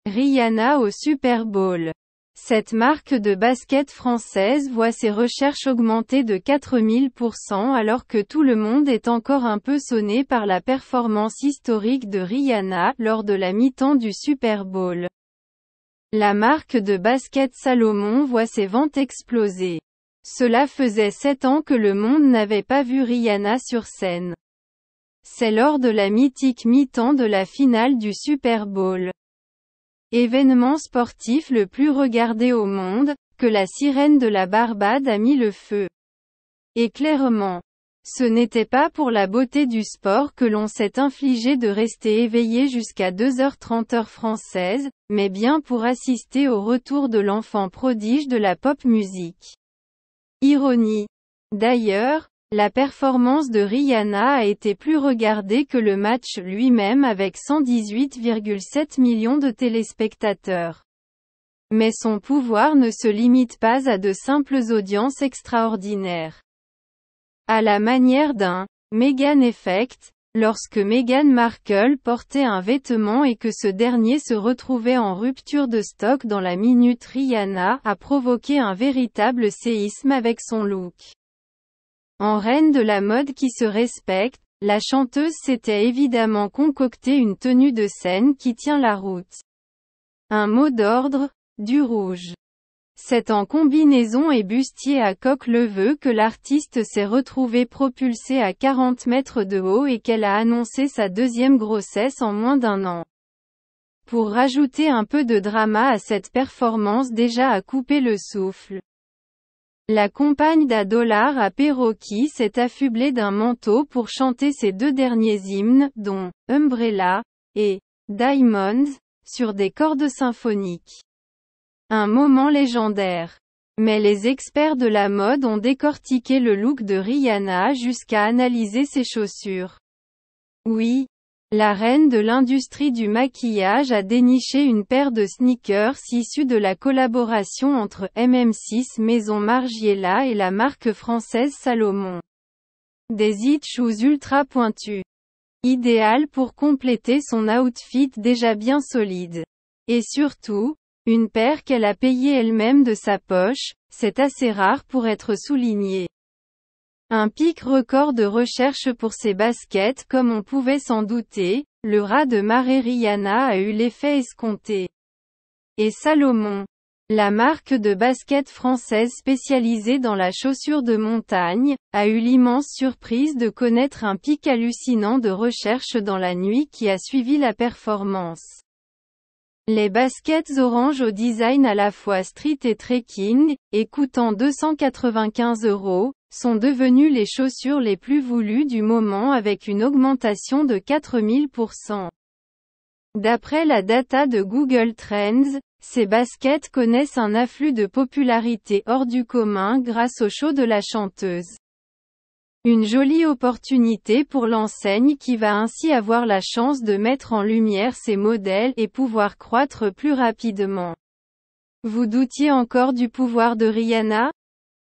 Rihanna au Super Bowl. Cette marque de basket française voit ses recherches augmenter de 4000% alors que tout le monde est encore un peu sonné par la performance historique de Rihanna lors de la mi-temps du Super Bowl. La marque de basket Salomon voit ses ventes exploser. Cela faisait 7 ans que le monde n'avait pas vu Rihanna sur scène. C'est lors de la mythique mi-temps de la finale du Super Bowl, événement sportif le plus regardé au monde, que la sirène de la Barbade a mis le feu. Et clairement, ce n'était pas pour la beauté du sport que l'on s'est infligé de rester éveillé jusqu'à 2h30 heure française, mais bien pour assister au retour de l'enfant prodige de la pop musique. Ironie. D'ailleurs, la performance de Rihanna a été plus regardée que le match lui-même avec 118,7 millions de téléspectateurs. Mais son pouvoir ne se limite pas à de simples audiences extraordinaires. À la manière d'un Meghan Effect, lorsque Meghan Markle portait un vêtement et que ce dernier se retrouvait en rupture de stock dans la minute, Rihanna a provoqué un véritable séisme avec son look. En reine de la mode qui se respecte, la chanteuse s'était évidemment concocté une tenue de scène qui tient la route. Un mot d'ordre, du rouge. C'est en combinaison et bustier à coque leveux que l'artiste s'est retrouvée propulsée à 40 mètres de haut et qu'elle a annoncé sa deuxième grossesse en moins d'1 an. Pour rajouter un peu de drama à cette performance déjà à couper le souffle, la compagne d'A$ à Perroquet s'est affublée d'un manteau pour chanter ses 2 derniers hymnes, dont Umbrella et Diamonds, sur des cordes symphoniques. Un moment légendaire. Mais les experts de la mode ont décortiqué le look de Rihanna jusqu'à analyser ses chaussures. Oui, la reine de l'industrie du maquillage a déniché une paire de sneakers issus de la collaboration entre MM6 Maison Margiela et la marque française Salomon. Des hit shoes ultra pointus. Idéal pour compléter son outfit déjà bien solide. Et surtout, une paire qu'elle a payée elle-même de sa poche, c'est assez rare pour être souligné. Un pic record de recherche pour ses baskets comme on pouvait s'en douter, le raz de marée Rihanna a eu l'effet escompté. Et Salomon, la marque de basket française spécialisée dans la chaussure de montagne, a eu l'immense surprise de connaître un pic hallucinant de recherche dans la nuit qui a suivi la performance. Les baskets orange au design à la fois street et trekking, et coûtant 295 €, sont devenues les chaussures les plus voulues du moment avec une augmentation de 4000%. D'après la data de Google Trends, ces baskets connaissent un afflux de popularité hors du commun grâce au show de la chanteuse. Une jolie opportunité pour l'enseigne qui va ainsi avoir la chance de mettre en lumière ses modèles et pouvoir croître plus rapidement. Vous doutiez encore du pouvoir de Rihanna ?